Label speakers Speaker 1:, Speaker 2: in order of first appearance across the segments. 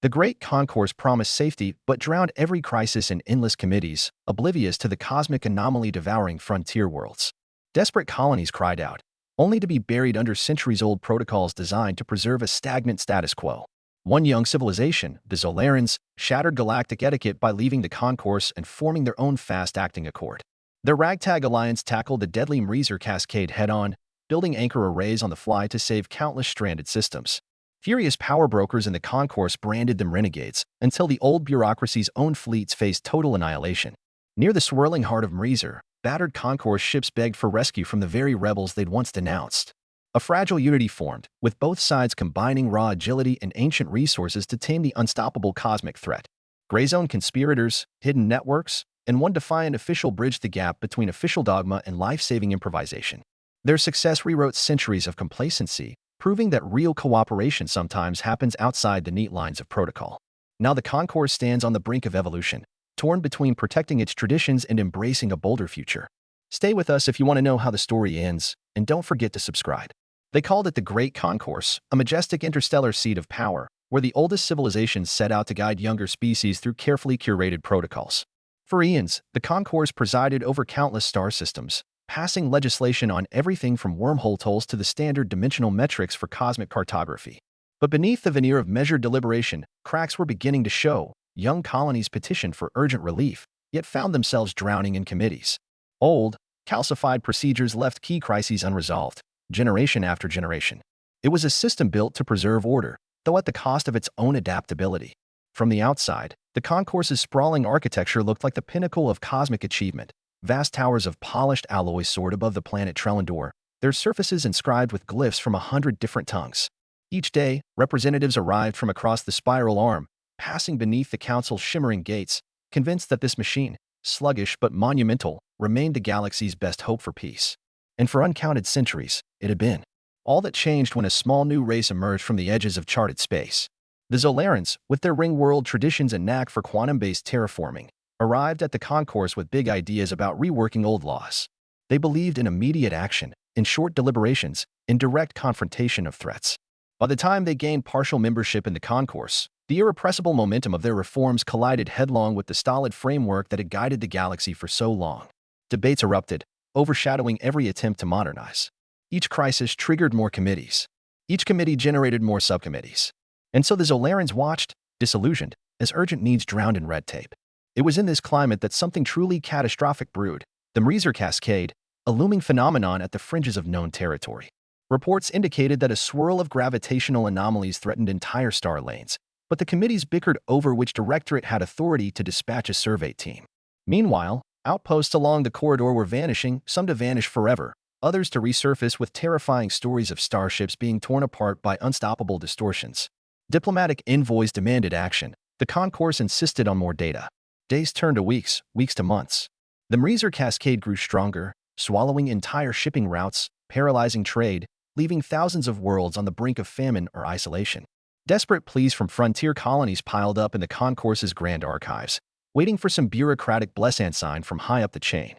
Speaker 1: The Great Concourse promised safety but drowned every crisis in endless committees, oblivious to the cosmic anomaly devouring frontier worlds. Desperate colonies cried out, only to be buried under centuries-old protocols designed to preserve a stagnant status quo. One young civilization, the Zolarans, shattered galactic etiquette by leaving the concourse and forming their own fast-acting accord. Their ragtag alliance tackled the deadly Mreezer cascade head-on, building anchor arrays on the fly to save countless stranded systems. Furious power brokers in the concourse branded them renegades, until the old bureaucracy's own fleets faced total annihilation. Near the swirling heart of Mreezer, battered concourse ships begged for rescue from the very rebels they'd once denounced. A fragile unity formed, with both sides combining raw agility and ancient resources to tame the unstoppable cosmic threat. Gray zone conspirators, hidden networks, and one defiant official bridged the gap between official dogma and life-saving improvisation. Their success rewrote centuries of complacency, proving that real cooperation sometimes happens outside the neat lines of protocol. Now the concourse stands on the brink of evolution, torn between protecting its traditions and embracing a bolder future. Stay with us if you want to know how the story ends, and don't forget to subscribe. They called it the Great Concourse, a majestic interstellar seat of power, where the oldest civilizations set out to guide younger species through carefully curated protocols. For eons, the concourse presided over countless star systems, passing legislation on everything from wormhole tolls to the standard dimensional metrics for cosmic cartography. But beneath the veneer of measured deliberation, cracks were beginning to show. Young colonies petitioned for urgent relief, yet found themselves drowning in committees. Old, calcified procedures left key crises unresolved, generation after generation. It was a system built to preserve order, though at the cost of its own adaptability. From the outside, the concourse's sprawling architecture looked like the pinnacle of cosmic achievement. Vast towers of polished alloy soared above the planet Trellandor, their surfaces inscribed with glyphs from 100 different tongues. Each day, representatives arrived from across the spiral arm, passing beneath the council's shimmering gates, convinced that this machine, sluggish but monumental, remained the galaxy's best hope for peace. And for uncounted centuries, it had been. All that changed when a small new race emerged from the edges of charted space. The Zolarans, with their ring-world traditions and knack for quantum-based terraforming, arrived at the concourse with big ideas about reworking old laws. They believed in immediate action, in short deliberations, in direct confrontation of threats. By the time they gained partial membership in the concourse, the irrepressible momentum of their reforms collided headlong with the stolid framework that had guided the galaxy for so long. Debates erupted, overshadowing every attempt to modernize. Each crisis triggered more committees. Each committee generated more subcommittees. And so the Zolarans watched, disillusioned, as urgent needs drowned in red tape. It was in this climate that something truly catastrophic brewed, the Mreezer cascade, a looming phenomenon at the fringes of known territory. Reports indicated that a swirl of gravitational anomalies threatened entire star lanes, but the committees bickered over which directorate had authority to dispatch a survey team. Meanwhile, outposts along the corridor were vanishing, some to vanish forever, others to resurface with terrifying stories of starships being torn apart by unstoppable distortions. Diplomatic envoys demanded action. The concourse insisted on more data. Days turned to weeks, weeks to months. The Mreezer cascade grew stronger, swallowing entire shipping routes, paralyzing trade, leaving thousands of worlds on the brink of famine or isolation. Desperate pleas from frontier colonies piled up in the concourse's grand archives, waiting for some bureaucratic blessing sign from high up the chain.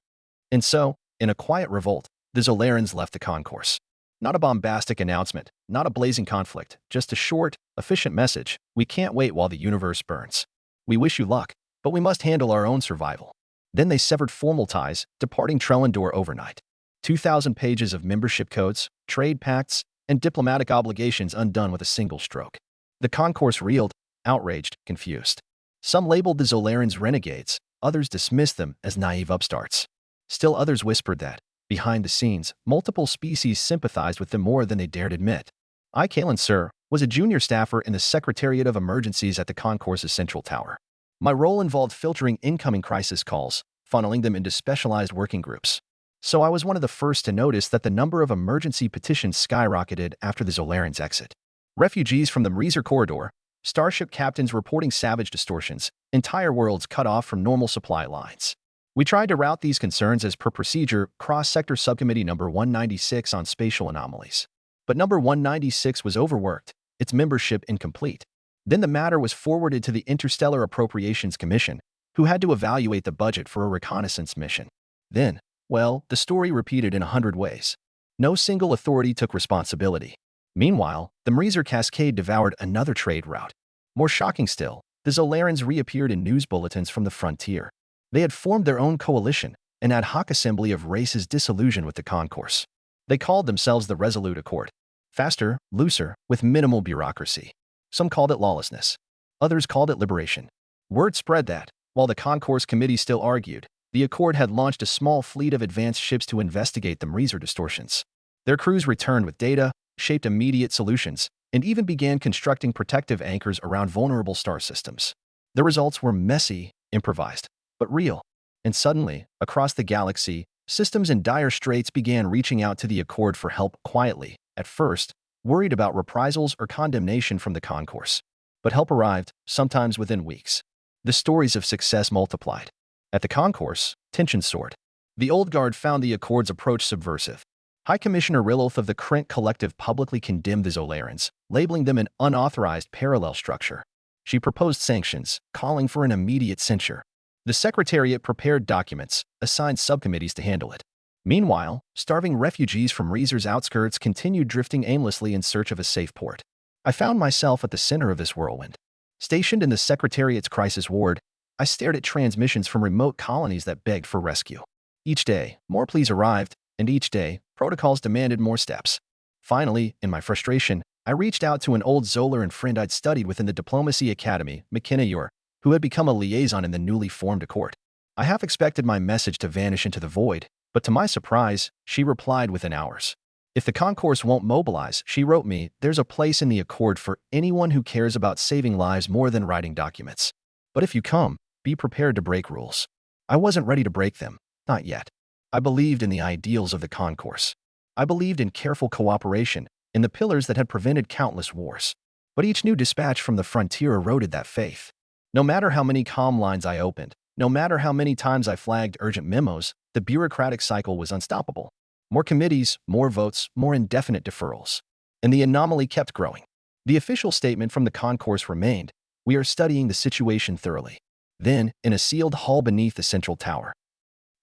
Speaker 1: And so, in a quiet revolt, the Zolarans left the concourse. Not a bombastic announcement, not a blazing conflict, just a short, efficient message: we can't wait while the universe burns. We wish you luck, but we must handle our own survival. Then they severed formal ties, departing Trellandor overnight. 2,000 pages of membership codes, trade pacts, and diplomatic obligations undone with a single stroke. The concourse reeled, outraged, confused. Some labeled the Zolarans renegades, others dismissed them as naive upstarts. Still others whispered that, behind the scenes, multiple species sympathized with them more than they dared admit. Kalen Sir was a junior staffer in the Secretariat of Emergencies at the concourse's central tower. My role involved filtering incoming crisis calls, funneling them into specialized working groups. So I was one of the first to notice that the number of emergency petitions skyrocketed after the Zolarans' exit. Refugees from the Mreezer corridor, starship captains reporting savage distortions, entire worlds cut off from normal supply lines. We tried to route these concerns as per procedure, cross-sector subcommittee number 196 on spatial anomalies. But number 196 was overworked, its membership incomplete. Then the matter was forwarded to the Interstellar Appropriations Commission, who had to evaluate the budget for a reconnaissance mission. Then, well, the story repeated in 100 ways. No single authority took responsibility. Meanwhile, the Mreezer cascade devoured another trade route. More shocking still, the Zolarans reappeared in news bulletins from the frontier. They had formed their own coalition, an ad hoc assembly of races disillusioned with the concourse. They called themselves the Resolute Accord. Faster, looser, with minimal bureaucracy. Some called it lawlessness. Others called it liberation. Word spread that, while the concourse committee still argued, the Accord had launched a small fleet of advanced ships to investigate the Mreezer distortions. Their crews returned with data, shaped immediate solutions, and even began constructing protective anchors around vulnerable star systems. The results were messy, improvised, but real. And suddenly, across the galaxy, systems in dire straits began reaching out to the Accord for help quietly, at first, worried about reprisals or condemnation from the concourse. But help arrived, sometimes within weeks. The stories of success multiplied. At the concourse, tensions soared. The Old Guard found the Accord's approach subversive. High Commissioner Rilloth of the Krent Collective publicly condemned the Zolarans, labeling them an unauthorized parallel structure. She proposed sanctions, calling for an immediate censure. The Secretariat prepared documents, assigned subcommittees to handle it. Meanwhile, starving refugees from Mreezer's outskirts continued drifting aimlessly in search of a safe port. I found myself at the center of this whirlwind. Stationed in the Secretariat's crisis ward, I stared at transmissions from remote colonies that begged for rescue. Each day, more pleas arrived, and each day, protocols demanded more steps. Finally, in my frustration, I reached out to an old Zolaran friend I'd studied within the Diplomacy Academy, McKenna Ure, who had become a liaison in the newly formed Accord. I half expected my message to vanish into the void, but to my surprise, she replied within hours. If the concourse won't mobilize, she wrote me, there's a place in the Accord for anyone who cares about saving lives more than writing documents. But if you come, be prepared to break rules. I wasn't ready to break them, not yet. I believed in the ideals of the concourse. I believed in careful cooperation, in the pillars that had prevented countless wars. But each new dispatch from the frontier eroded that faith. No matter how many comm lines I opened, no matter how many times I flagged urgent memos, the bureaucratic cycle was unstoppable. More committees, more votes, more indefinite deferrals. And the anomaly kept growing. The official statement from the concourse remained, we are studying the situation thoroughly. Then, in a sealed hall beneath the central tower,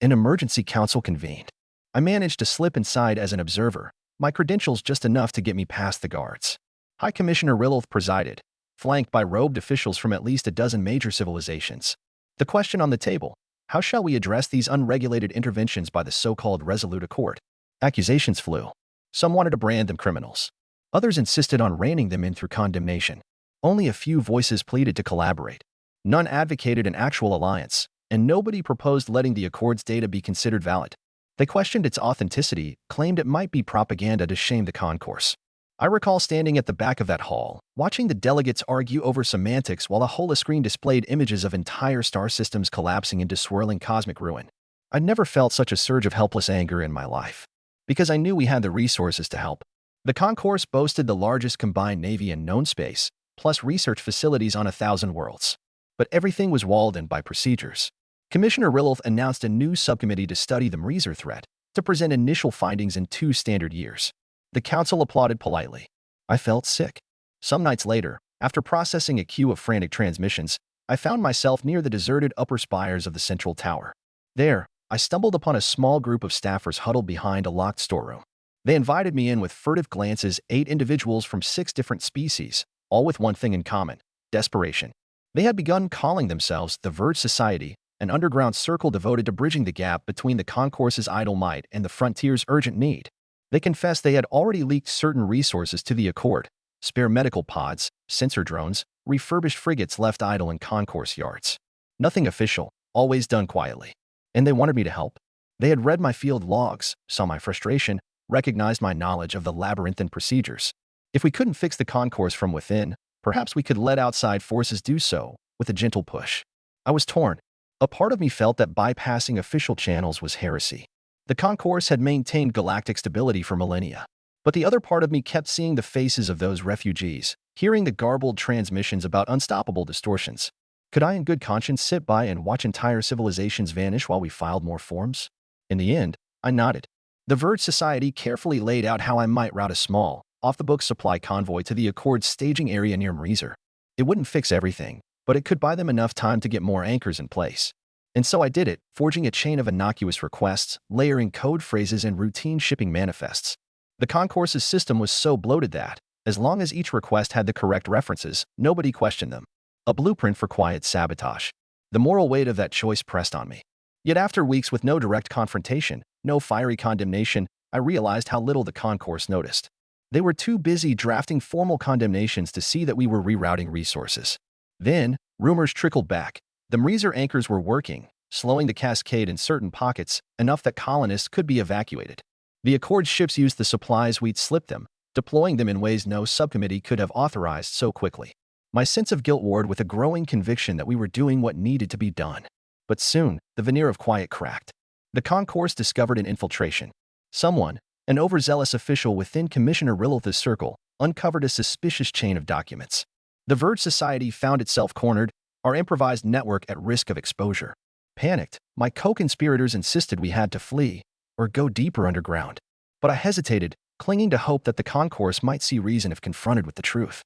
Speaker 1: an emergency council convened. I managed to slip inside as an observer, my credentials just enough to get me past the guards. High Commissioner Rilloth presided, flanked by robed officials from at least a dozen major civilizations. The question on the table, how shall we address these unregulated interventions by the so-called Resolute Accord? Accusations flew. Some wanted to brand them criminals. Others insisted on reining them in through condemnation. Only a few voices pleaded to collaborate. None advocated an actual alliance, and nobody proposed letting the Accord's data be considered valid. They questioned its authenticity, claimed it might be propaganda to shame the concourse. I recall standing at the back of that hall, watching the delegates argue over semantics while a holoscreen displayed images of entire star systems collapsing into swirling cosmic ruin. I'd never felt such a surge of helpless anger in my life. Because I knew we had the resources to help. The concourse boasted the largest combined navy in known space, plus research facilities on 1,000 worlds. But everything was walled in by procedures. Commissioner Rilloth announced a new subcommittee to study the Mreezer threat, to present initial findings in 2 standard years. The council applauded politely. I felt sick. Some nights later, after processing a queue of frantic transmissions, I found myself near the deserted upper spires of the central tower. There, I stumbled upon a small group of staffers huddled behind a locked storeroom. They invited me in with furtive glances, 8 individuals from 6 different species, all with one thing in common: desperation. They had begun calling themselves the Verge Society, an underground circle devoted to bridging the gap between the concourse's idle might and the frontier's urgent need. They confessed they had already leaked certain resources to the Accord: spare medical pods, sensor drones, refurbished frigates left idle in concourse yards. Nothing official, always done quietly. And they wanted me to help. They had read my field logs, saw my frustration, recognized my knowledge of the labyrinthine procedures. If we couldn't fix the concourse from within, perhaps we could let outside forces do so, with a gentle push. I was torn. A part of me felt that bypassing official channels was heresy. The concourse had maintained galactic stability for millennia. But the other part of me kept seeing the faces of those refugees, hearing the garbled transmissions about unstoppable distortions. Could I in good conscience sit by and watch entire civilizations vanish while we filed more forms? In the end, I nodded. The Verge Society carefully laid out how I might route a small, off-the-books supply convoy to the Accord's staging area near Mreezer. It wouldn't fix everything, but it could buy them enough time to get more anchors in place. And so I did it, forging a chain of innocuous requests, layering code phrases and routine shipping manifests. The concourse's system was so bloated that, As long as each request had the correct references, nobody questioned them. A blueprint for quiet sabotage. The moral weight of that choice pressed on me. Yet after weeks with no direct confrontation, no fiery condemnation, I realized how little the concourse noticed. They were too busy drafting formal condemnations to see that we were rerouting resources. Then, rumors trickled back. The Mreezer anchors were working, slowing the cascade in certain pockets, enough that colonists could be evacuated. The Accord ships used the supplies we'd slipped them, deploying them in ways no subcommittee could have authorized so quickly. My sense of guilt warred with a growing conviction that we were doing what needed to be done. But soon, the veneer of quiet cracked. The concourse discovered an infiltration. Someone, an overzealous official within Commissioner Rilith's circle, uncovered a suspicious chain of documents. The Verge Society found itself cornered, our improvised network at risk of exposure. Panicked, my co-conspirators insisted we had to flee, or go deeper underground. But I hesitated, clinging to hope that the concourse might see reason if confronted with the truth.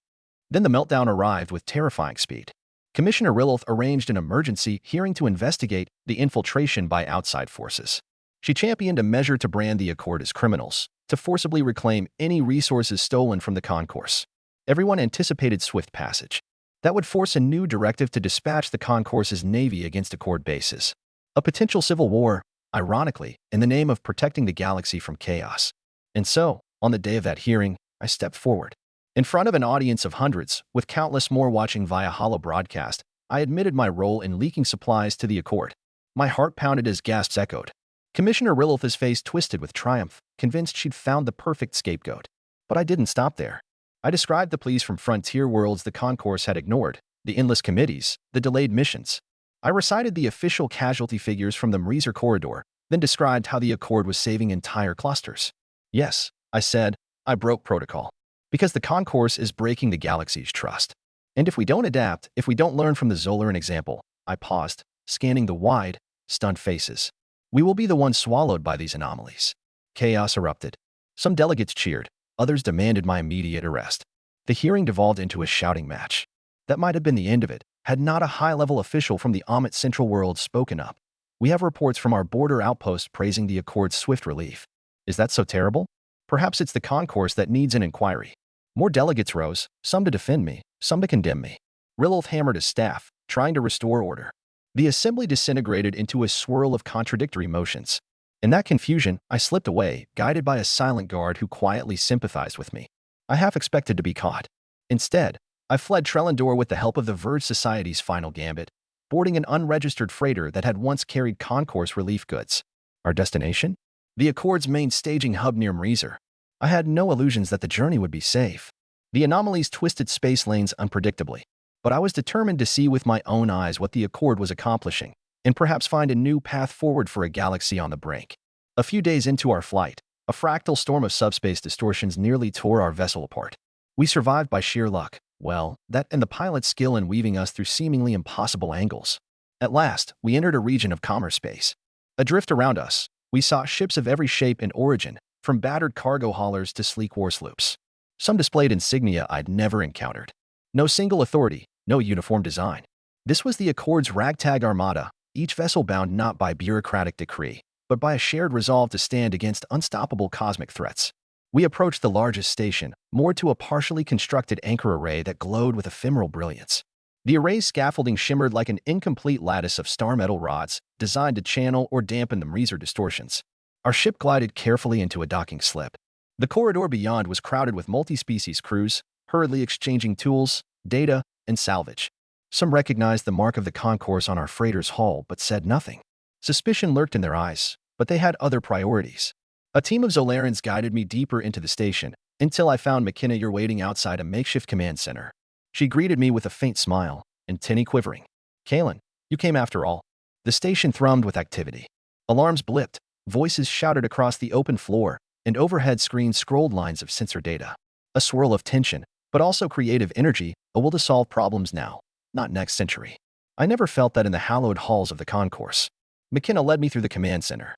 Speaker 1: Then the meltdown arrived with terrifying speed. Commissioner Rilith arranged an emergency hearing to investigate the infiltration by outside forces. She championed a measure to brand the Accord as criminals, to forcibly reclaim any resources stolen from the concourse. Everyone anticipated swift passage. That would force a new directive to dispatch the concourse's navy against Accord bases. A potential civil war, ironically, in the name of protecting the galaxy from chaos. And so, on the day of that hearing, I stepped forward. In front of an audience of hundreds, with countless more watching via holo broadcast, I admitted my role in leaking supplies to the Accord. My heart pounded as gasps echoed. Commissioner Rilith's face twisted with triumph, convinced she'd found the perfect scapegoat. But I didn't stop there. I described the pleas from frontier worlds the concourse had ignored, the endless committees, the delayed missions. I recited the official casualty figures from the Mreezer corridor, then described how the Accord was saving entire clusters. Yes, I said, I broke protocol. Because the concourse is breaking the galaxy's trust. And if we don't adapt, if we don't learn from the Zolaran example, I paused, scanning the wide, stunned faces. We will be the ones swallowed by these anomalies. Chaos erupted. Some delegates cheered, others demanded my immediate arrest. The hearing devolved into a shouting match. That might have been the end of it, had not a high-level official from the Amet Central World spoken up. We have reports from our border outposts praising the Accord's swift relief. Is that so terrible? Perhaps it's the concourse that needs an inquiry. More delegates rose, some to defend me, some to condemn me. Rilith hammered his staff, trying to restore order. The assembly disintegrated into a swirl of contradictory motions. In that confusion, I slipped away, guided by a silent guard who quietly sympathized with me. I half expected to be caught. Instead, I fled Trellendor with the help of the Verge Society's final gambit, boarding an unregistered freighter that had once carried concourse relief goods. Our destination? The Accord's main staging hub near Mreezer. I had no illusions that the journey would be safe. The anomalies twisted space lanes unpredictably, but I was determined to see with my own eyes what the Accord was accomplishing, and perhaps find a new path forward for a galaxy on the brink. A few days into our flight, a fractal storm of subspace distortions nearly tore our vessel apart. We survived by sheer luck. Well, that and the pilot's skill in weaving us through seemingly impossible angles. At last, we entered a region of calmer space. Adrift around us, we saw ships of every shape and origin, from battered cargo haulers to sleek war sloops. Some displayed insignia I'd never encountered. No single authority, no uniform design. This was the Accord's ragtag armada, each vessel bound not by bureaucratic decree, but by a shared resolve to stand against unstoppable cosmic threats. We approached the largest station, moored to a partially constructed anchor array that glowed with ephemeral brilliance. The array's scaffolding shimmered like an incomplete lattice of star metal rods, designed to channel or dampen the Mreezer distortions. Our ship glided carefully into a docking slip. The corridor beyond was crowded with multi-species crews, hurriedly exchanging tools, data, and salvage. Some recognized the mark of the concourse on our freighter's hull but said nothing. Suspicion lurked in their eyes, but they had other priorities. A team of Zolarans guided me deeper into the station, until I found McKenna waiting outside a makeshift command center. She greeted me with a faint smile, antennae quivering. "Kalen, you came after all." The station thrummed with activity. Alarms blipped, voices shouted across the open floor, and overhead screens scrolled lines of sensor data. A swirl of tension, but also creative energy, a will to solve problems now, not next century. I never felt that in the hallowed halls of the concourse. McKenna led me through the command center.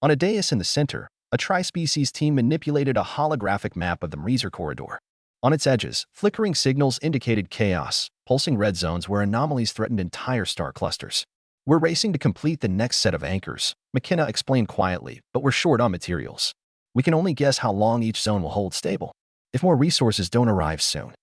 Speaker 1: On a dais in the center, a tri-species team manipulated a holographic map of the Mreezer corridor. On its edges, flickering signals indicated chaos, pulsing red zones where anomalies threatened entire star clusters. "We're racing to complete the next set of anchors," McKenna explained quietly, "but we're short on materials. We can only guess how long each zone will hold stable." if more resources don't arrive soon.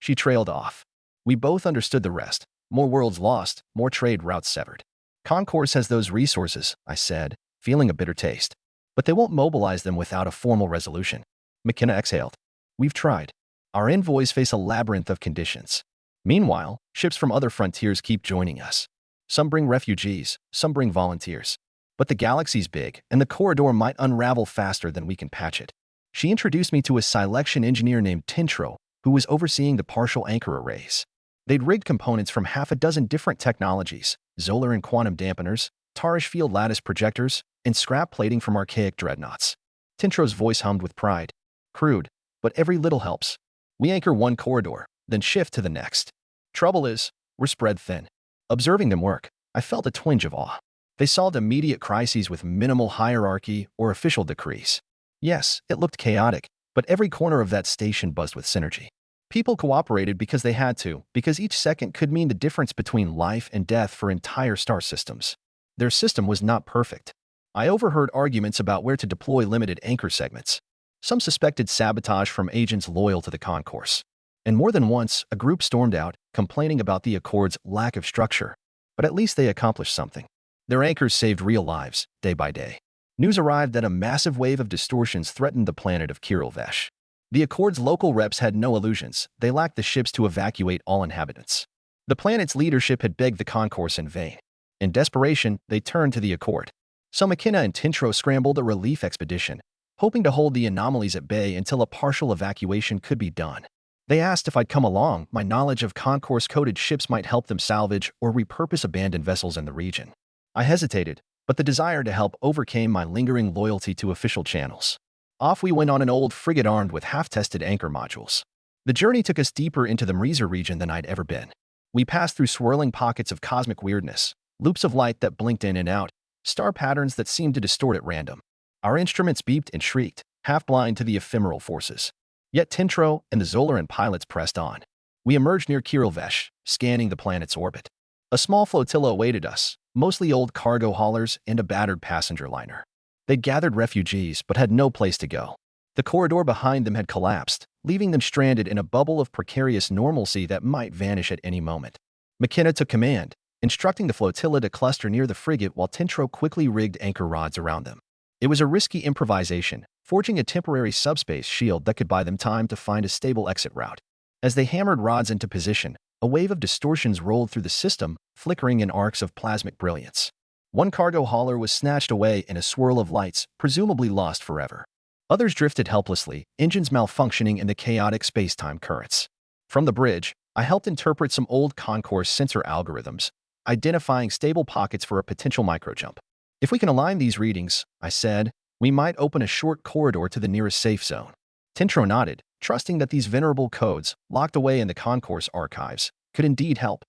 Speaker 1: She trailed off. We both understood the rest. More worlds lost, more trade routes severed. Concourse has those resources, I said, feeling a bitter taste. But they won't mobilize them without a formal resolution. McKenna exhaled. We've tried. Our envoys face a labyrinth of conditions. Meanwhile, ships from other frontiers keep joining us. Some bring refugees, some bring volunteers. But the galaxy's big, and the corridor might unravel faster than we can patch it. She introduced me to a selection engineer named Tintro, who was overseeing the partial anchor arrays. They'd rigged components from half a dozen different technologies, Zolar and quantum dampeners, Tarish field lattice projectors, and scrap plating from archaic dreadnoughts. Tintro's voice hummed with pride. Crude, but every little helps. We anchor one corridor, then shift to the next. Trouble is, we're spread thin. Observing them work, I felt a twinge of awe. They solved immediate crises with minimal hierarchy or official decrees. Yes, it looked chaotic, but every corner of that station buzzed with synergy. People cooperated because they had to, because each second could mean the difference between life and death for entire star systems. Their system was not perfect. I overheard arguments about where to deploy limited anchor segments. Some suspected sabotage from agents loyal to the concourse. And more than once, a group stormed out, complaining about the Accord's lack of structure. But at least they accomplished something. Their anchors saved real lives, day by day. News arrived that a massive wave of distortions threatened the planet of Kirillvesh. The Accord's local reps had no illusions. They lacked the ships to evacuate all inhabitants. The planet's leadership had begged the concourse in vain. In desperation, they turned to the Accord. So McKenna and Tintro scrambled a relief expedition, hoping to hold the anomalies at bay until a partial evacuation could be done. They asked if I'd come along. My knowledge of concourse-coded ships might help them salvage or repurpose abandoned vessels in the region. I hesitated, but the desire to help overcame my lingering loyalty to official channels. Off we went on an old frigate armed with half-tested anchor modules. The journey took us deeper into the Mreezer region than I'd ever been. We passed through swirling pockets of cosmic weirdness, loops of light that blinked in and out, star patterns that seemed to distort at random. Our instruments beeped and shrieked, half blind to the ephemeral forces. Yet Tintro and the Zolaran pilots pressed on. We emerged near Kirillvesh, scanning the planet's orbit. A small flotilla awaited us, mostly old cargo haulers and a battered passenger liner. They'd gathered refugees but had no place to go. The corridor behind them had collapsed, leaving them stranded in a bubble of precarious normalcy that might vanish at any moment. McKenna took command, instructing the flotilla to cluster near the frigate while Tintro quickly rigged anchor rods around them. It was a risky improvisation, forging a temporary subspace shield that could buy them time to find a stable exit route. As they hammered rods into position, a wave of distortions rolled through the system, flickering in arcs of plasmic brilliance. One cargo hauler was snatched away in a swirl of lights, presumably lost forever. Others drifted helplessly, engines malfunctioning in the chaotic space-time currents. From the bridge, I helped interpret some old concourse sensor algorithms, identifying stable pockets for a potential microjump. If we can align these readings, I said, we might open a short corridor to the nearest safe zone. Tintro nodded, trusting that these venerable codes, locked away in the concourse archives, could indeed help.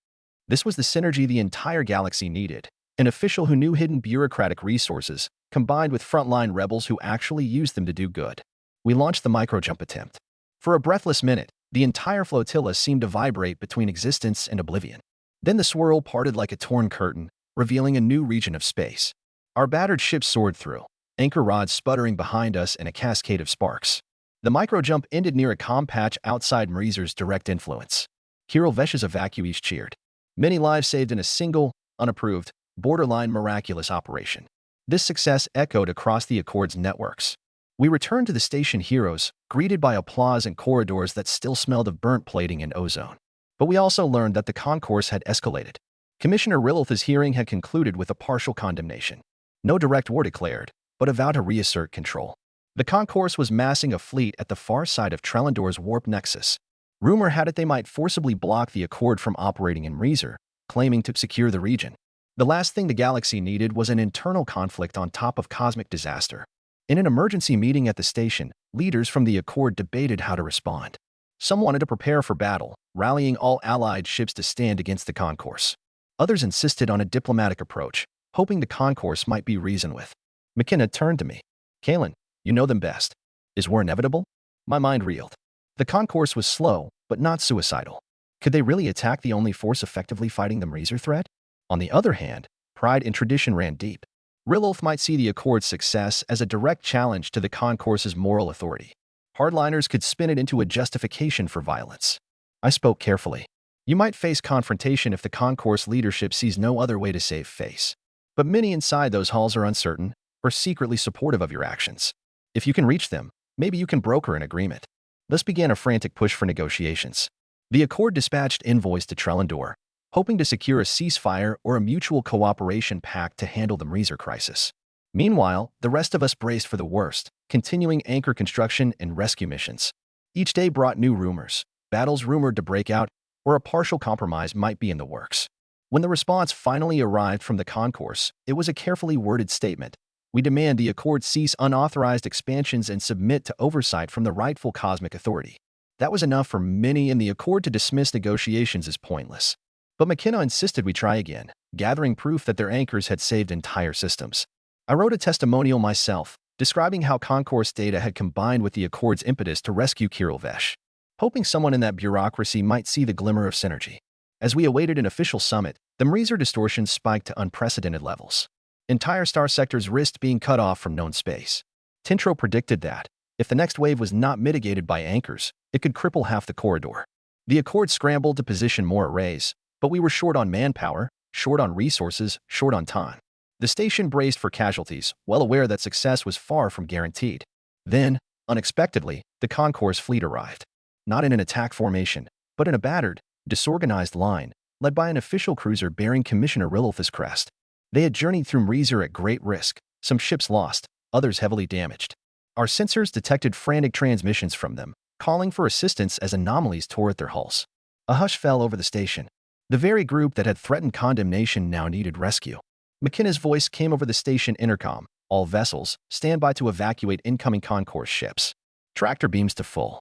Speaker 1: This was the synergy the entire galaxy needed. An official who knew hidden bureaucratic resources, combined with frontline rebels who actually used them to do good. We launched the microjump attempt. For a breathless minute, the entire flotilla seemed to vibrate between existence and oblivion. Then the swirl parted like a torn curtain, revealing a new region of space. Our battered ship soared through, anchor rods sputtering behind us in a cascade of sparks. The microjump ended near a calm patch outside Mreezer's direct influence. Kirillvesh's evacuees cheered. Many lives saved in a single, unapproved, borderline miraculous operation. This success echoed across the Accord's networks. We returned to the station heroes, greeted by applause and corridors that still smelled of burnt plating and ozone. But we also learned that the concourse had escalated. Commissioner Rilith's hearing had concluded with a partial condemnation. No direct war declared, but a vow to reassert control. The concourse was massing a fleet at the far side of Trellandor's warp nexus. Rumor had it they might forcibly block the Accord from operating in Mreezer, claiming to secure the region. The last thing the galaxy needed was an internal conflict on top of cosmic disaster. In an emergency meeting at the station, leaders from the Accord debated how to respond. Some wanted to prepare for battle, rallying all allied ships to stand against the concourse. Others insisted on a diplomatic approach, hoping the concourse might be reasoned with. McKenna turned to me. Kalen, you know them best. Is war inevitable? My mind reeled. The concourse was slow, but not suicidal. Could they really attack the only force effectively fighting the Mreezer threat? On the other hand, pride and tradition ran deep. Rilith might see the Accord's success as a direct challenge to the concourse's moral authority. Hardliners could spin it into a justification for violence. I spoke carefully. You might face confrontation if the concourse leadership sees no other way to save face. But many inside those halls are uncertain or secretly supportive of your actions. If you can reach them, maybe you can broker an agreement. Thus began a frantic push for negotiations. The Accord dispatched envoys to Trellendor, hoping to secure a ceasefire or a mutual cooperation pact to handle the Mreezer crisis. Meanwhile, the rest of us braced for the worst, continuing anchor construction and rescue missions. Each day brought new rumors, battles rumored to break out, or a partial compromise might be in the works. When the response finally arrived from the concourse, it was a carefully worded statement. We demand the Accord cease unauthorized expansions and submit to oversight from the rightful cosmic authority. That was enough for many in the Accord to dismiss negotiations as pointless. But McKenna insisted we try again, gathering proof that their anchors had saved entire systems. I wrote a testimonial myself, describing how concourse data had combined with the Accord's impetus to rescue Kirillvesh, hoping someone in that bureaucracy might see the glimmer of synergy. As we awaited an official summit, the Mreezer distortion spiked to unprecedented levels. Entire star sectors risked being cut off from known space. Tintro predicted that, if the next wave was not mitigated by anchors, it could cripple half the corridor. The Accord scrambled to position more arrays, but we were short on manpower, short on resources, short on time. The station braced for casualties, well aware that success was far from guaranteed. Then, unexpectedly, the concourse fleet arrived. Not in an attack formation, but in a battered, disorganized line, led by an official cruiser bearing Commissioner Rilulf's crest. They had journeyed through Mreezer at great risk, some ships lost, others heavily damaged. Our sensors detected frantic transmissions from them, calling for assistance as anomalies tore at their hulls. A hush fell over the station. The very group that had threatened condemnation now needed rescue. McKenna's voice came over the station intercom. All vessels, stand by to evacuate incoming concourse ships. Tractor beams to full.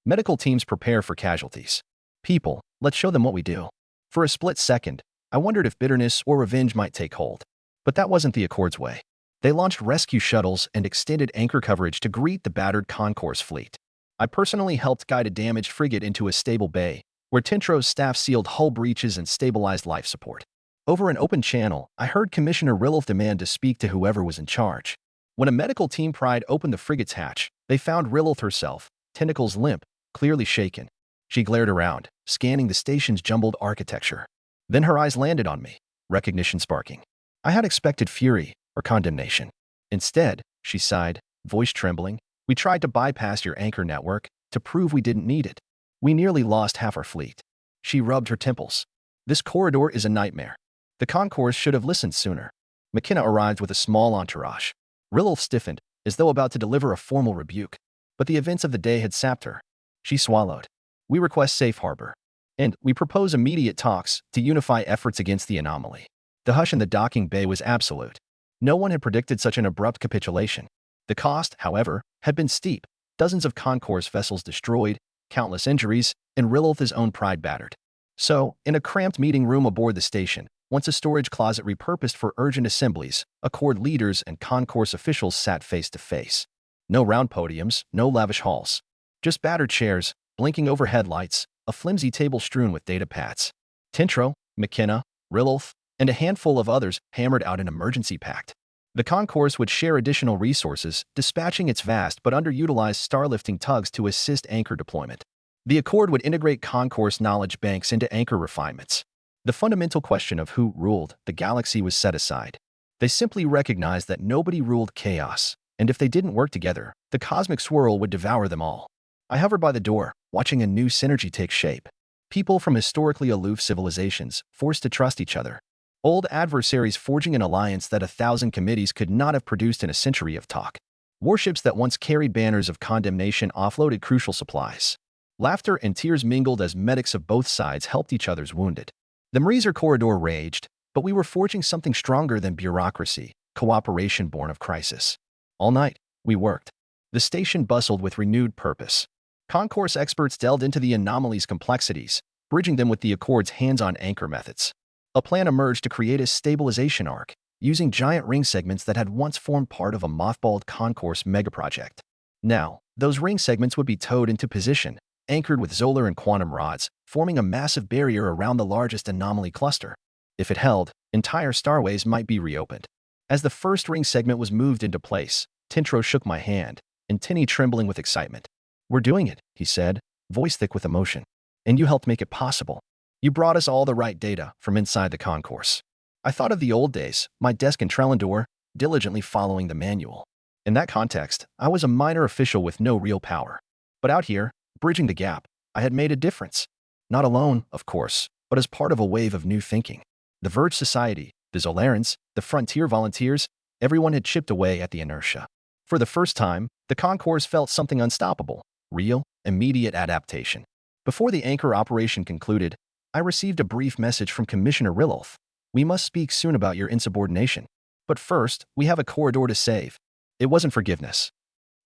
Speaker 1: Medical teams prepare for casualties. People, let's show them what we do. For a split second, I wondered if bitterness or revenge might take hold. But that wasn't the Accord's way. They launched rescue shuttles and extended anchor coverage to greet the battered concourse fleet. I personally helped guide a damaged frigate into a stable bay, where Tintro's staff sealed hull breaches and stabilized life support. Over an open channel, I heard Commissioner Rilulf demand to speak to whoever was in charge. When a medical team pried open the frigate's hatch, they found Rilulf herself, tentacles limp, clearly shaken. She glared around, scanning the station's jumbled architecture. Then her eyes landed on me, recognition sparking. I had expected fury or condemnation. Instead, she sighed, voice trembling, we tried to bypass your anchor network to prove we didn't need it. We nearly lost half our fleet. She rubbed her temples. This corridor is a nightmare. The concourse should have listened sooner. McKenna arrived with a small entourage. Rilulf stiffened, as though about to deliver a formal rebuke. But the events of the day had sapped her. She swallowed. We request safe harbor. And we propose immediate talks to unify efforts against the anomaly. The hush in the docking bay was absolute. No one had predicted such an abrupt capitulation. The cost, however, had been steep. Dozens of concourse vessels destroyed, countless injuries, and Rilulf's own pride battered. So, in a cramped meeting room aboard the station, once a storage closet repurposed for urgent assemblies, Accord leaders and concourse officials sat face to face. No round podiums, no lavish halls. Just battered chairs, blinking overhead lights, a flimsy table strewn with data pads. Tintro, McKenna, Rilulf, and a handful of others hammered out an emergency pact. The concourse would share additional resources, dispatching its vast but underutilized starlifting tugs to assist anchor deployment. The Accord would integrate concourse knowledge banks into anchor refinements. The fundamental question of who ruled the galaxy was set aside. They simply recognized that nobody ruled chaos, and if they didn't work together, the cosmic swirl would devour them all. I hovered by the door, watching a new synergy take shape. People from historically aloof civilizations, forced to trust each other. Old adversaries forging an alliance that 1,000 committees could not have produced in a century of talk. Warships that once carried banners of condemnation offloaded crucial supplies. Laughter and tears mingled as medics of both sides helped each other's wounded. The Mreezer corridor raged, but we were forging something stronger than bureaucracy, cooperation born of crisis. All night, we worked. The station bustled with renewed purpose. Concourse experts delved into the anomaly's complexities, bridging them with the Accord's hands-on anchor methods. A plan emerged to create a stabilization arc, using giant ring segments that had once formed part of a mothballed concourse megaproject. Now, those ring segments would be towed into position, anchored with Zolar and quantum rods, forming a massive barrier around the largest anomaly cluster. If it held, entire starways might be reopened. As the first ring segment was moved into place, Tintro shook my hand, and Tinny trembling with excitement. "We're doing it," he said, voice thick with emotion. "And you helped make it possible. You brought us all the right data from inside the concourse." I thought of the old days, my desk in Trellandor, diligently following the manual. In that context, I was a minor official with no real power. But out here, bridging the gap, I had made a difference. Not alone, of course, but as part of a wave of new thinking. The Verge Society, the Zolarans, the Frontier Volunteers, everyone had chipped away at the inertia. For the first time, the concourse felt something unstoppable, real, immediate adaptation. Before the anchor operation concluded, I received a brief message from Commissioner Rilloth. "We must speak soon about your insubordination. But first, we have a corridor to save." It wasn't forgiveness,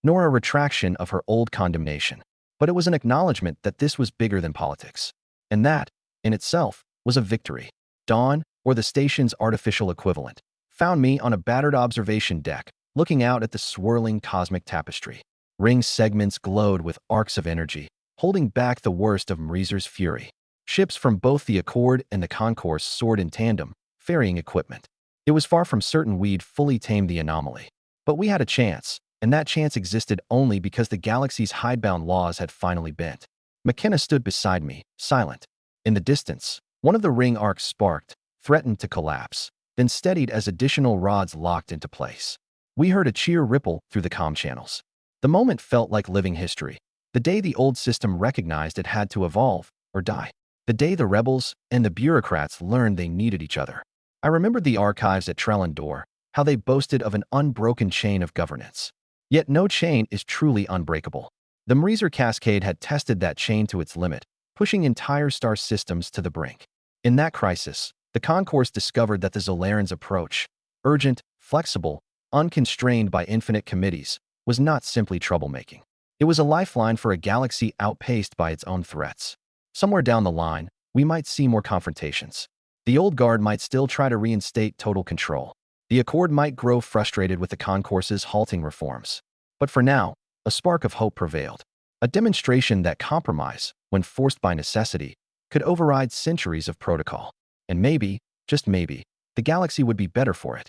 Speaker 1: nor a retraction of her old condemnation, but it was an acknowledgement that this was bigger than politics. And that, in itself, was a victory. Dawn, or the station's artificial equivalent, found me on a battered observation deck, looking out at the swirling cosmic tapestry. Ring segments glowed with arcs of energy, holding back the worst of Mreezer's fury. Ships from both the Accord and the Concourse soared in tandem, ferrying equipment. It was far from certain we'd fully tamed the anomaly. But we had a chance, and that chance existed only because the galaxy's hidebound laws had finally bent. McKenna stood beside me, silent. In the distance, one of the ring arcs sparked, threatened to collapse, then steadied as additional rods locked into place. We heard a cheer ripple through the comm channels. The moment felt like living history. The day the old system recognized it had to evolve, or die. The day the rebels and the bureaucrats learned they needed each other. I remembered the archives at Trellandor, how they boasted of an unbroken chain of governance. Yet no chain is truly unbreakable. The Mreezer Cascade had tested that chain to its limit, pushing entire star systems to the brink. In that crisis, the Concourse discovered that the Zolarans' approach, urgent, flexible, unconstrained by infinite committees, was not simply troublemaking. It was a lifeline for a galaxy outpaced by its own threats. Somewhere down the line, we might see more confrontations. The old guard might still try to reinstate total control. The Accord might grow frustrated with the Concourse's halting reforms. But for now, a spark of hope prevailed. A demonstration that compromise, when forced by necessity, could override centuries of protocol. And maybe, just maybe, the galaxy would be better for it.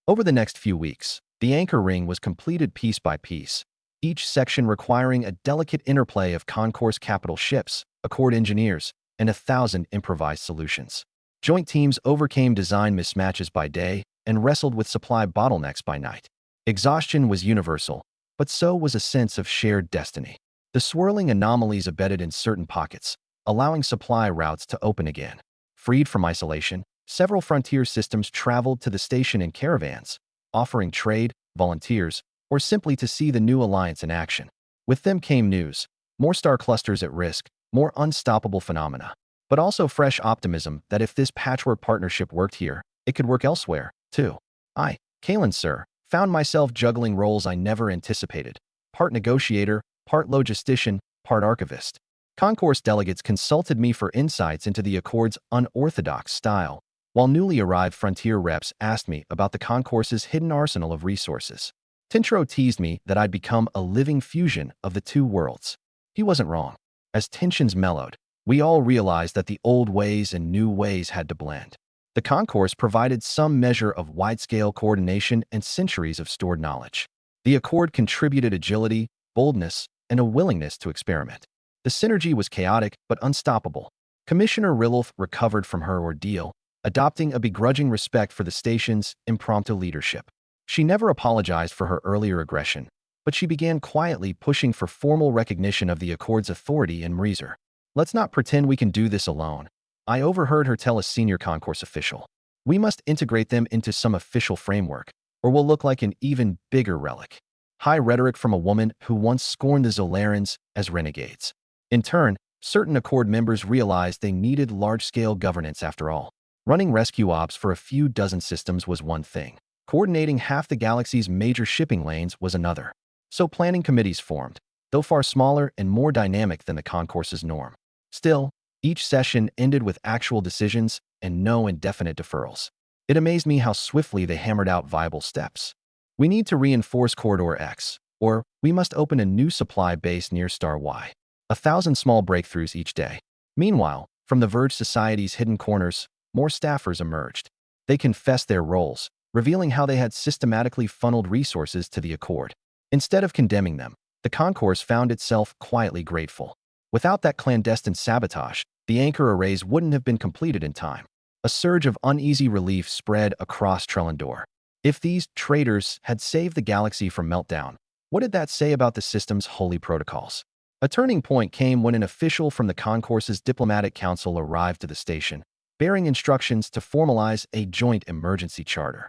Speaker 1: Over the next few weeks, the anchor ring was completed piece by piece, each section requiring a delicate interplay of Concourse capital ships, Accord engineers, and 1,000 improvised solutions. Joint teams overcame design mismatches by day and wrestled with supply bottlenecks by night. Exhaustion was universal, but so was a sense of shared destiny. The swirling anomalies abetted in certain pockets, allowing supply routes to open again. Freed from isolation, several frontier systems traveled to the station in caravans, offering trade, volunteers, or simply to see the new alliance in action. With them came news, more star clusters at risk, more unstoppable phenomena, but also fresh optimism that if this patchwork partnership worked here, it could work elsewhere, too. I, Kalen sir, found myself juggling roles I never anticipated. Part negotiator, part logistician, part archivist. Concourse delegates consulted me for insights into the Accord's unorthodox style, while newly arrived frontier reps asked me about the Concourse's hidden arsenal of resources. Tintro teased me that I'd become a living fusion of the two worlds. He wasn't wrong. As tensions mellowed, we all realized that the old ways and new ways had to blend. The Concourse provided some measure of wide-scale coordination and centuries of stored knowledge. The Accord contributed agility, boldness, and a willingness to experiment. The synergy was chaotic but unstoppable. Commissioner Rilloth recovered from her ordeal, adopting a begrudging respect for the station's impromptu leadership. She never apologized for her earlier aggression, but she began quietly pushing for formal recognition of the Accord's authority in Mreezer. "Let's not pretend we can do this alone," I overheard her tell a senior Concourse official. "We must integrate them into some official framework, or we'll look like an even bigger relic." High rhetoric from a woman who once scorned the Zolarans as renegades. In turn, certain Accord members realized they needed large-scale governance after all. Running rescue ops for a few dozen systems was one thing. Coordinating half the galaxy's major shipping lanes was another. So planning committees formed, though far smaller and more dynamic than the Concourse's norm. Still, each session ended with actual decisions and no indefinite deferrals. It amazed me how swiftly they hammered out viable steps. "We need to reinforce Corridor X, or we must open a new supply base near Star Y. 1,000 small breakthroughs each day." Meanwhile, from the Verge Society's hidden corners, more staffers emerged. They confessed their roles, revealing how they had systematically funneled resources to the Accord. Instead of condemning them, The concourse found itself quietly grateful. Without that clandestine sabotage, the anchor arrays wouldn't have been completed in time. A surge of uneasy relief spread across Trellandor. If these traitors had saved the galaxy from meltdown, what did that say about the system's holy protocols? A turning point came when an official from the concourse's diplomatic council arrived to the station, bearing instructions to formalize a joint emergency charter.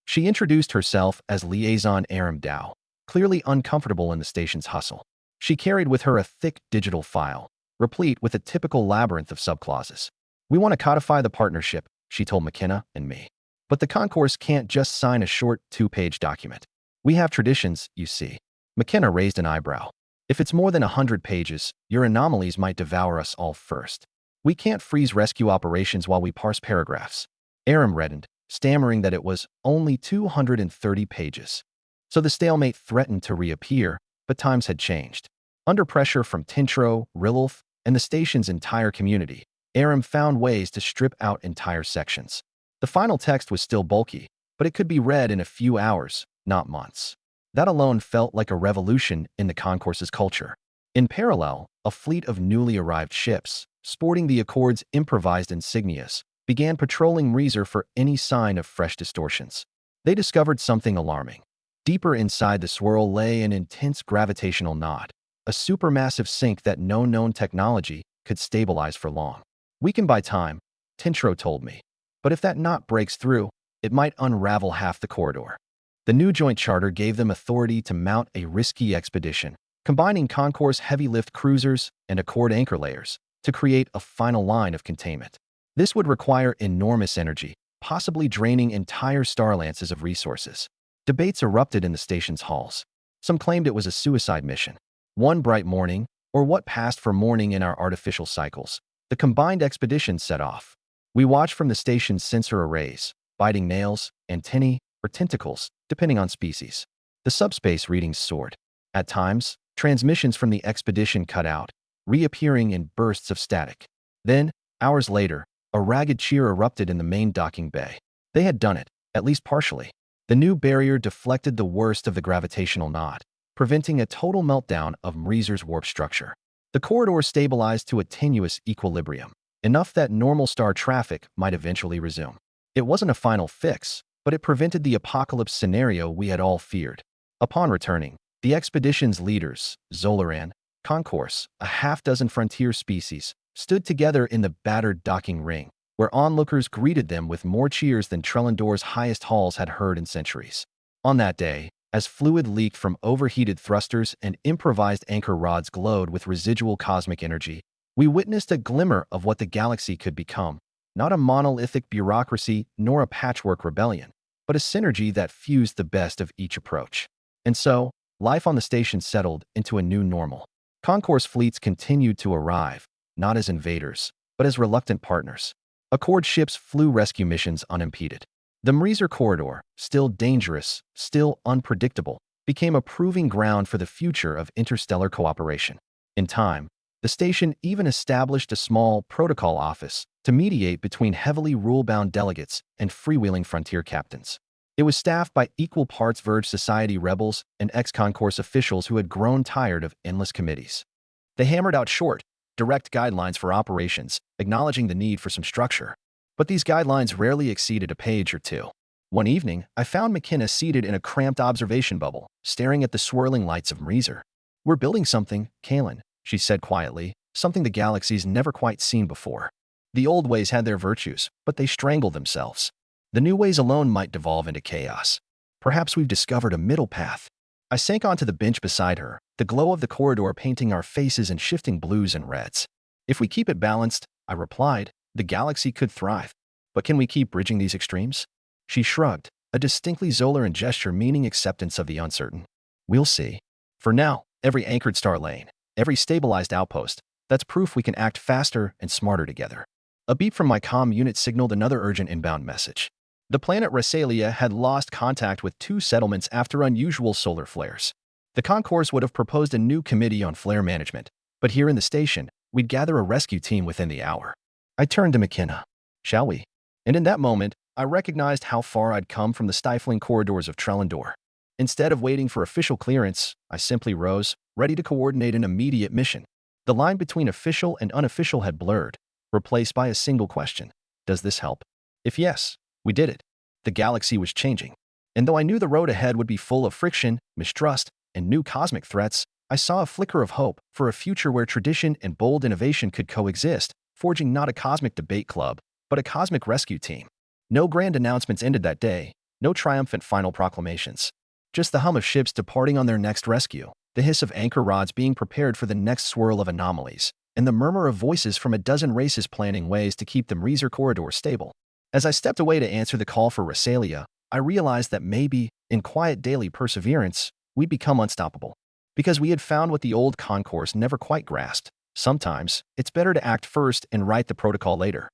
Speaker 1: She introduced herself as Liaison Aram Dow, clearly uncomfortable in the station's hustle. She carried with her a thick digital file, replete with a typical labyrinth of subclauses. "We want to codify the partnership," she told McKenna and me. "But the concourse can't just sign a short 2-page document. We have traditions, you see." McKenna raised an eyebrow. "If it's more than 100 pages, your anomalies might devour us all first. We can't freeze rescue operations while we parse paragraphs." Aram reddened, stammering that it was only 230 pages. So the stalemate threatened to reappear, but times had changed. Under pressure from Tintro, Rilulf, and the station's entire community, Aram found ways to strip out entire sections. The final text was still bulky, but it could be read in a few hours, not months. That alone felt like a revolution in the concourse's culture. In parallel, a fleet of newly arrived ships, sporting the Accord's improvised insignias, began patrolling Reezer for any sign of fresh distortions. They discovered something alarming. Deeper inside the swirl lay an intense gravitational knot, a supermassive sink that no known technology could stabilize for long. "We can buy time," Tintro told me. "But if that knot breaks through, it might unravel half the corridor." The new joint charter gave them authority to mount a risky expedition, combining Concourse heavy-lift cruisers and Accord anchor layers to create a final line of containment. This would require enormous energy, possibly draining entire starlances of resources. Debates erupted in the station's halls. Some claimed it was a suicide mission. One bright morning, or what passed for morning in our artificial cycles, the combined expedition set off. We watched from the station's sensor arrays, biting nails, antennae, or tentacles, depending on species. The subspace readings soared. At times, transmissions from the expedition cut out, reappearing in bursts of static. Then, hours later, a ragged cheer erupted in the main docking bay. They had done it, at least partially. The new barrier deflected the worst of the gravitational knot, preventing a total meltdown of Mreezer's warp structure. The corridor stabilized to a tenuous equilibrium, enough that normal star traffic might eventually resume. It wasn't a final fix, but it prevented the apocalypse scenario we had all feared. Upon returning, the expedition's leaders, Zolaran, Concourse, a half-dozen frontier species, stood together in the battered docking ring, where onlookers greeted them with more cheers than Trellandor's highest halls had heard in centuries. On that day, as fluid leaked from overheated thrusters and improvised anchor rods glowed with residual cosmic energy, we witnessed a glimmer of what the galaxy could become, not a monolithic bureaucracy nor a patchwork rebellion, but a synergy that fused the best of each approach. And so, life on the station settled into a new normal. Concourse fleets continued to arrive, not as invaders, but as reluctant partners. Accord ships flew rescue missions unimpeded. The Mreezer corridor, still dangerous, still unpredictable, became a proving ground for the future of interstellar cooperation. In time, the station even established a small protocol office to mediate between heavily rule-bound delegates and freewheeling frontier captains. It was staffed by equal parts Verge Society rebels and ex-concourse officials who had grown tired of endless committees. They hammered out short, direct guidelines for operations, acknowledging the need for some structure. But these guidelines rarely exceeded a page or two. One evening, I found McKenna seated in a cramped observation bubble, staring at the swirling lights of Mreezer. "We're building something, Kalen," she said quietly, "something the galaxy's never quite seen before. The old ways had their virtues, but they strangled themselves. The new ways alone might devolve into chaos. Perhaps we've discovered a middle path." I sank onto the bench beside her, the glow of the corridor painting our faces in shifting blues and reds. "If we keep it balanced," I replied, "the galaxy could thrive. But can we keep bridging these extremes?" She shrugged, a distinctly Zolaran gesture meaning acceptance of the uncertain. "We'll see. For now, every anchored star lane, every stabilized outpost, that's proof we can act faster and smarter together." A beep from my comm unit signaled another urgent inbound message. The planet Rasalia had lost contact with 2 settlements after unusual solar flares. The concourse would have proposed a new committee on flare management, but here in the station, we'd gather a rescue team within the hour. I turned to McKenna. "Shall we?" And in that moment, I recognized how far I'd come from the stifling corridors of Trellandor. Instead of waiting for official clearance, I simply rose, ready to coordinate an immediate mission. The line between official and unofficial had blurred, replaced by a single question. Does this help? If yes, we did it. The galaxy was changing. And though I knew the road ahead would be full of friction, mistrust, and new cosmic threats, I saw a flicker of hope for a future where tradition and bold innovation could coexist, forging not a cosmic debate club, but a cosmic rescue team. No grand announcements ended that day, no triumphant final proclamations. Just the hum of ships departing on their next rescue, the hiss of anchor rods being prepared for the next swirl of anomalies, and the murmur of voices from a dozen races planning ways to keep the Mreezer corridor stable. As I stepped away to answer the call for Rasalia, I realized that maybe, in quiet daily perseverance, we'd become unstoppable. Because we had found what the old concourse never quite grasped. Sometimes, it's better to act first and write the protocol later.